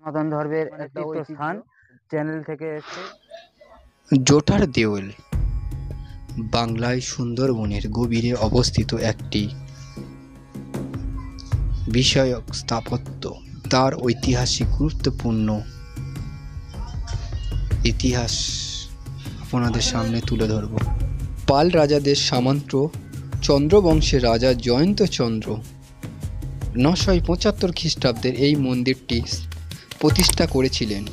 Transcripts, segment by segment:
সনাতন ধর্মের তীর্থস্থান চ্যানেল থেকে এসছে। জোটার দেউল বাংলায় সুন্দরবনের গভীরে অবস্থিত একটি বিষয়ক স্থাপত্য। তার ঐতিহাসিক গুরুত্বপূর্ণ ইতিহাস আপনাদের সামনে তুলে ধরব। পাল রাজাদের সামন্ত চন্দ্রবংশের রাজা জয়ন্ত চন্দ্র 975 খ্রিস্টাব্দে এই মন্দিরটি প্রতিষ্ঠা করেছিলেন।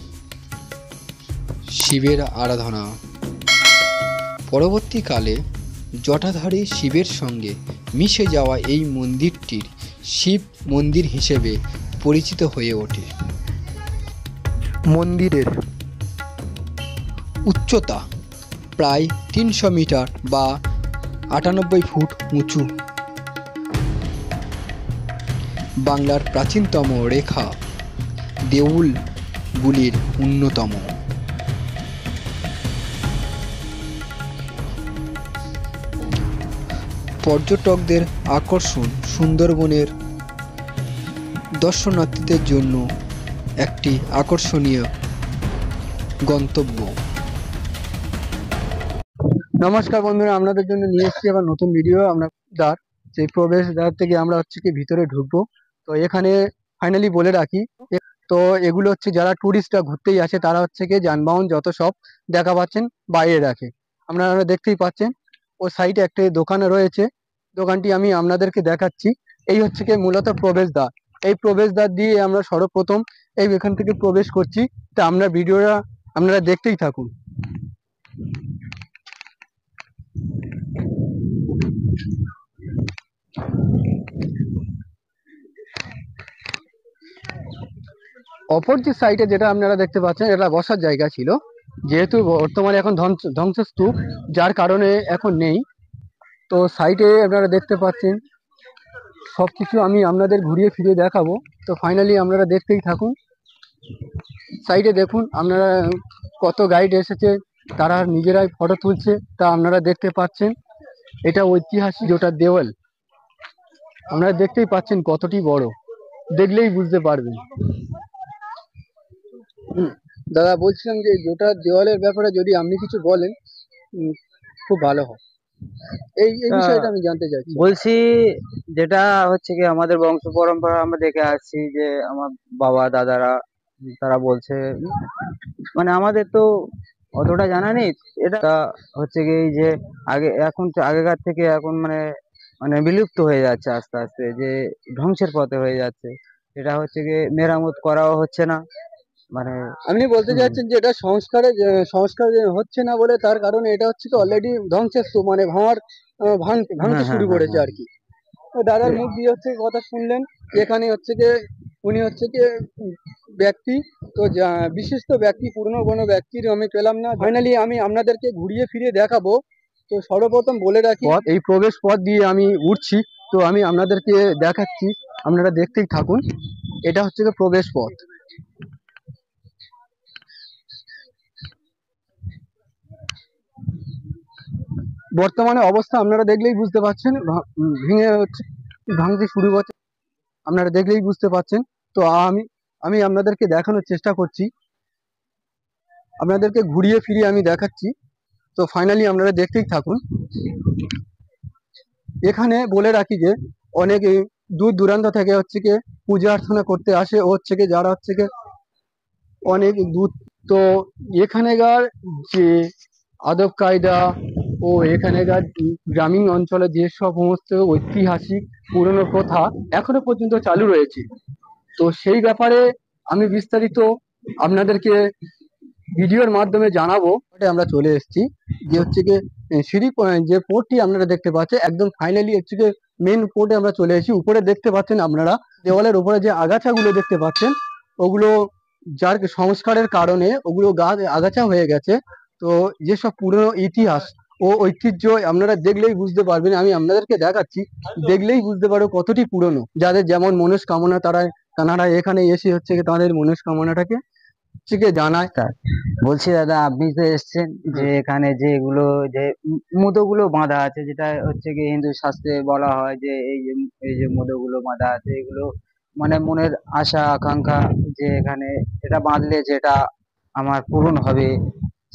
শিবের আরাধনা পরবর্তীকালে জটাধারী শিবের সঙ্গে মিশে যাওয়া এই মন্দিরটির শিব মন্দির হিসেবে পরিচিত হয়ে ওঠে। মন্দিরের উচ্চতা প্রায় 300 মিটার বা 98 ফুট উঁচু। বাংলার প্রাচীনতম রেখা দেউলগুলির অন্যতম। পর্যটকদের আকর্ষণ সুন্দরবনের দর্শনার্থীদের জন্য একটি আকর্ষণীয় গন্তব্য। নমস্কার বন্ধুরা, আপনাদের জন্য নিয়ে এসেছি আবার নতুন ভিডিও। দ্বার সেই প্রবেশদ্বার থেকে আমরা হচ্ছে কি ভিতরে ঢুকবো। তো এখানে ফাইনালি বলে রাখি, তো এগুলো হচ্ছে যারা ট্যুরিস্টরা ঘুরতেই আসে তারা হচ্ছে কি যানবাহন যত সব দেখা পাচ্ছেন বাইরে রাখে। আপনারা দেখতেই পাচ্ছেন ও সাইডে একটা দোকান রয়েছে, দোকানটি আমি আপনাদেরকে দেখাচ্ছি। এই হচ্ছে কি মূলত প্রবেশদ্বার। এই প্রবেশদ্বার দিয়ে আমরা সর্বপ্রথম এখান থেকে প্রবেশ করছি। তা আমরা ভিডিওটা আপনারা দেখতেই থাকুন। অপর যে সাইডে যেটা আপনারা দেখতে পাচ্ছেন এটা বসার জায়গা ছিল, যেহেতু বর্তমানে এখন ধ্বংসস্তূপ, যার কারণে এখন নেই। তো সাইডে আপনারা দেখতে পাচ্ছেন সবকিছু আমি আপনাদের ঘুরিয়ে ফিরিয়ে দেখাবো। তো ফাইনালি আপনারা দেখতেই থাকুন। সাইডে দেখুন আপনারা কত গাইড এসেছে, তারা নিজেরাই ফটো তুলছে, তা আপনারা দেখতে পাচ্ছেন। এটা ঐতিহাসিক জোটার দেওয়াল, আপনারা দেখতেই পাচ্ছেন কতটি বড়, দেখলেই বুঝতে পারবেন। দাদা বলছিলাম যে জোটার দেওয়ালের ব্যাপারে যদি আপনি কিছু বলেন খুব ভালো হয়। এই বিষয়টা আমি জানতে চাইছি। বলছি, যেটা হচ্ছে কি আমাদের বংশ পরম্পরা আমরা দেখে আসছি যে আমার বাবা দাদারা তারা বলছে, মানে আমাদের তো অতটা জানা নেই। এটা হচ্ছে কি যে আগেকার থেকে এখন মানে মানে বিলুপ্ত হয়ে যাচ্ছে আস্তে আস্তে, যে ধ্বংসের পথে হয়ে যাচ্ছে। এটা হচ্ছে কি মেরামত করাও হচ্ছে না। মানে আপনি বলতে চাচ্ছেন যে এটা সংস্কার হচ্ছে না বলে, তার কারণে এটা হচ্ছে তো অলরেডি ধ্বংসের মানে ভাঙতে শুরু করেছে আর কি। তো দাদার মুখ দিয়ে হচ্ছে কথা শুনলেন। এখানে হচ্ছে যে উনি হচ্ছে যে ব্যক্তি, তো বিশিষ্ট ব্যক্তি, পুরনো কোনো ব্যক্তির আমি পেলাম না। ফাইনালি আমি আপনাদেরকে ঘুরিয়ে ফিরিয়ে দেখাবো। তো সর্বপ্রথম বলে রাখি, এই প্রবেশ পথ দিয়ে আমি উঠছি, তো আমি আপনাদেরকে দেখাচ্ছি, আপনারা দেখতেই থাকুন। এটা হচ্ছে যে প্রবেশ পথ। বর্তমানে অবস্থা আপনারা দেখলেই বুঝতে পারছেন, ভাঙতে শুরু করছে, আপনারা দেখলেই বুঝতে পারছেন। তো আমি আপনাদেরকে দেখানোর চেষ্টা করছি, আপনাদেরকে ঘুরিয়ে ফিরিয়ে আমি দেখাচ্ছি। তো ফাইনালি আপনারা দেখতেই থাকুন। এখানে বলে রাখি যে অনেক দূর দূরান্ত থেকে হচ্ছে কি পূজা অর্চনা করতে আসে, ও হচ্ছে কি যারা হচ্ছে কি অনেক দূর। তো এখানেকার যে আদব কায়দা ও এখানেকার গ্রামীণ অঞ্চলে যে সমস্ত ঐতিহাসিক পুরনো প্রথা এখনো পর্যন্ত চালু রয়েছে, তো সেই ব্যাপারে আমি বিস্তারিত আপনাদেরকে ভিডিওর মাধ্যমে জানাবো। আমরা চলে এসেছি যে হচ্ছে কি যে পোর্টটি আপনারা দেখতে পাচ্ছেন, একদম ফাইনালি হচ্ছে কি মেন পোর্টে আমরা চলে এসেছি। উপরে দেখতে পাচ্ছেন আপনারা দেওয়ালের উপরে যে আগাছাগুলো দেখতে পাচ্ছেন, ওগুলো যার সংস্কারের কারণে ওগুলো আগাছা হয়ে গেছে। তো যেসব পুরনো ইতিহাস ও ঐতিহ্য আপনারা দেখলেই বুঝতে পারবেন, আমি আপনাদেরকে দেখাচ্ছি, দেখলেই বুঝতে পারো কতটি পুরনো। যাদের যেমন মনস্কামনা তারা এখানে এসে হচ্ছে কি তাদের মনস্কামনাটাকে হচ্ছে কি জানায়। বলছি দাদা, আপনি তো এসছেন যে এখানে যেগুলো যে মুদ্রগুলো বাঁধা আছে, যেটা হচ্ছে কি হিন্দু শাস্ত্রে বলা হয় যে এই যে মুদ্রগুলো বাঁধা আছে, এগুলো মানে মনের আশা আকাঙ্ক্ষা যে এখানে এটা বাঁধলে যেটা আমার পূরণ হবে,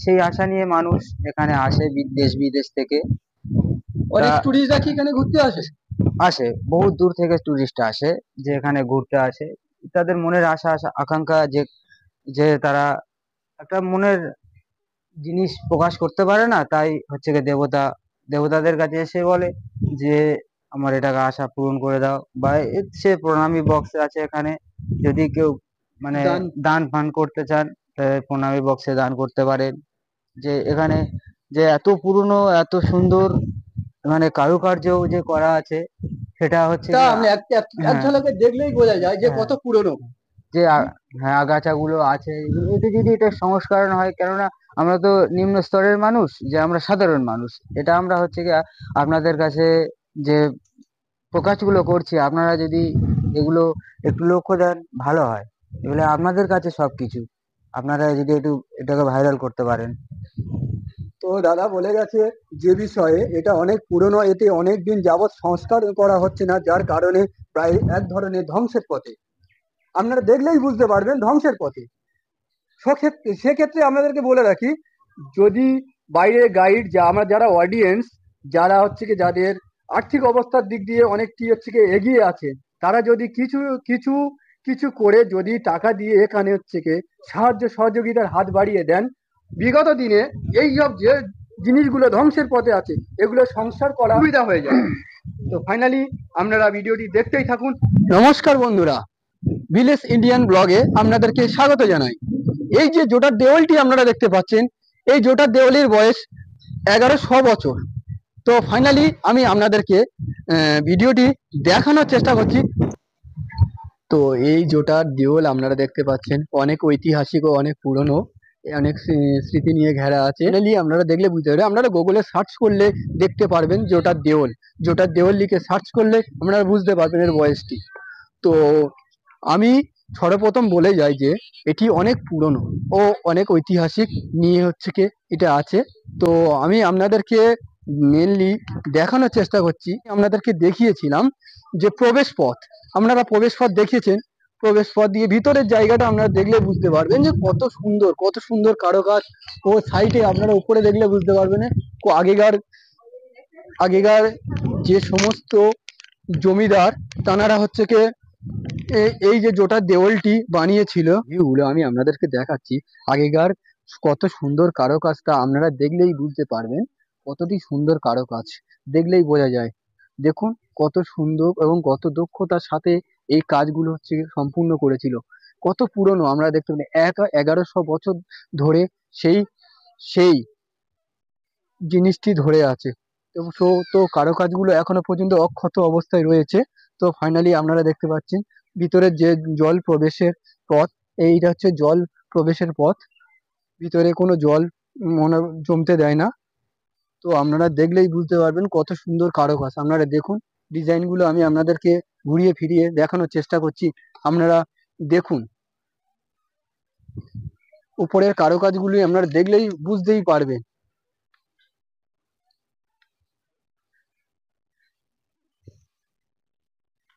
সেই আশা নিয়ে মানুষ এখানে আসে দেশ বিদেশ থেকে। অনেক তা টুরিস্টরা কি এখানে ঘুরতে আসে? আসে, বহু দূর থেকে টুরিস্ট আসে, যে এখানে ঘুরতে আসে। তাদের মনের আশা আশা আকাঙ্ক্ষা যে যে তারা একটা মনের জিনিস প্রকাশ করতে পারে না, তাই হচ্ছে গিয়ে দেবতাদের কাছে এসে বলে যে আমার এটাকে আশা পূরণ করে দাও। বা সে প্রণামী বক্স আছে এখানে, যদি কেউ মানে দান। দান ফান করতে চান, প্রণামী বক্সে দান করতে পারেন। যে এখানে যে এত পুরনো এত সুন্দর মানে কারুকার্য যে করা আছে, সেটা হচ্ছে তা কি আমি এক এক এক হ্যাঁ, ঝলকে দেখলেই বোঝা যায় যে হ্যাঁ, কত পুরনো। যে হ্যাঁ, আগাছাগুলো আছে, এতে যদি এটা সংস্করণ হয়, কেননা আমরা তো নিম্ন স্তরের মানুষ, যে আমরা সাধারণ মানুষ, এটা আমরা হচ্ছে কি আপনাদের কাছে যে প্রকাশগুলো করছি, আপনারা যদি এগুলো একটু লক্ষ্য দেন, ভালো হয়। এগুলো আপনাদের কাছে সবকিছু, আপনারা যদি একটু এটাকে ভাইরাল করতে পারেন। তো দাদা বলে গেছে যে বিষয়ে এটা অনেক পুরনো, এতে অনেক দিন যাবৎ সংস্কার করা হচ্ছে না, যার কারণে প্রায় এক ধরনের ধ্বংসের পথে। আপনারা দেখলেই বুঝতে পারবেন ধ্বংসের পথে। সেক্ষেত্রে আমাদেরকে বলে রাখি, যদি বাইরের গাইড যা আমরা যারা অডিয়েন্স, যারা হচ্ছে কি যাদের আর্থিক অবস্থার দিক দিয়ে অনেকটি হচ্ছে কি এগিয়ে আছে, তারা যদি কিছু কিছু কিছু করে যদি টাকা দিয়ে এখানে হচ্ছে কি সাহায্য সহযোগিতার হাত বাড়িয়ে দেন, বিগত দিনে এই সব যে জিনিসগুলো ধ্বংসের পথে আছে এগুলো সংস্কার করা সুবিধা হয়ে যায়। তো ফাইনালি আপনারা ভিডিওটি দেখতেই থাকুন। নমস্কার বন্ধুরা, ভিলেজ ইন্ডিয়ান ব্লগে আপনাদেরকে স্বাগত জানাই। এই যে জোটার দেওয়ালটি আপনারা দেখতে পাচ্ছেন, এই জোটার দেওয়ালের বয়স 1100 বছর। তো ফাইনালি আমি আপনাদেরকে ভিডিওটি দেখানোর চেষ্টা করছি। তো এই জোটার দেওয়াল আপনারা দেখতে পাচ্ছেন অনেক ঐতিহাসিক ও অনেক পুরনো, অনেক স্মৃতি নিয়ে ঘেরা আছে। ফাইনালি আপনারা দেখলে বুঝতে পারবেন, আপনারা গুগলে সার্চ করলে দেখতে পারবেন জোটার দেওয়াল লিখে সার্চ করলে আপনারা বুঝতে পারবেন এর বয়সটি। তো আমি সর্বপ্রথম বলে যাই যে এটি অনেক পুরনো ও অনেক ঐতিহাসিক নিয়ে হচ্ছে কি এটা আছে। তো আমি আপনাদেরকে মেনলি দেখানোর চেষ্টা করছি, আপনাদেরকে দেখিয়েছিলাম যে প্রবেশ পথ, আপনারা প্রবেশ পথ দেখিয়েছেন, প্রবেশ পথ দিয়ে ভিতরের জায়গাটা আপনারা দেখলে বুঝতে পারবেন যে কত সুন্দর কারুকাজ। ও সাইডে আপনারা উপরে দেখলে বুঝতে পারবেন আগেকার আগেকার যে সমস্ত জমিদার তানারা হচ্ছে কি এই যে জোটার দেওয়ালটি বানিয়েছিল, ভিউগুলো আমি আপনাদেরকে দেখাচ্ছি। আগেকার কত সুন্দর কারুকাজটা আপনারা দেখলেই বুঝতে পারবেন, কতটি সুন্দর কারুকাজ দেখলেই বোঝা যায়। দেখুন কত সুন্দর এবং কত দক্ষতার সাথে এই কাজগুলো হচ্ছে সম্পূর্ণ করেছিল। কত পুরনো আমরা দেখতে পাই, 1100 বছর ধরে সেই সেই জিনিসটি ধরে আছে। তো কারুকাজগুলো এখনো পর্যন্ত অক্ষত অবস্থায় রয়েছে। তো ফাইনালি আপনারা দেখতে পাচ্ছেন ভিতরে যে জল প্রবেশের পথ, এইটা হচ্ছে জল প্রবেশের পথ। ভিতরে কোনো জল মনে জমতে দেয় না। তো আপনারা দেখলেই বুঝতে পারবেন কত সুন্দর কারুকাজ। আপনারা দেখুন ডিজাইনগুলো আমি আপনাদেরকে ঘুরিয়ে ফিরিয়ে দেখানোর চেষ্টা করছি, আপনারা দেখুন। উপরের কারুকাজগুলি আপনারা দেখলেই বুঝতেই পারবেন।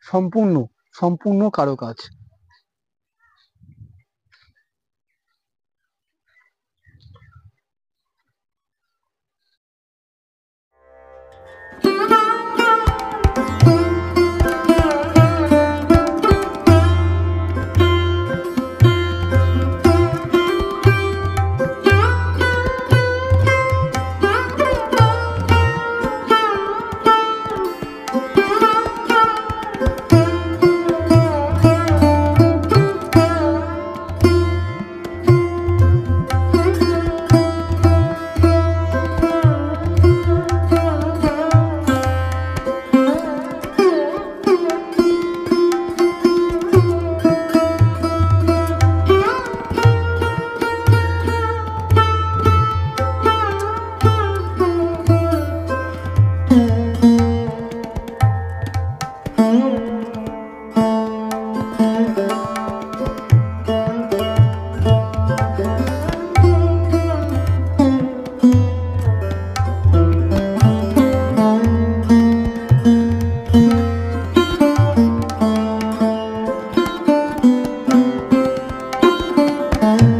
সম্পূর্ণ সম্পূর্ণ কারুকাজ। Thank you.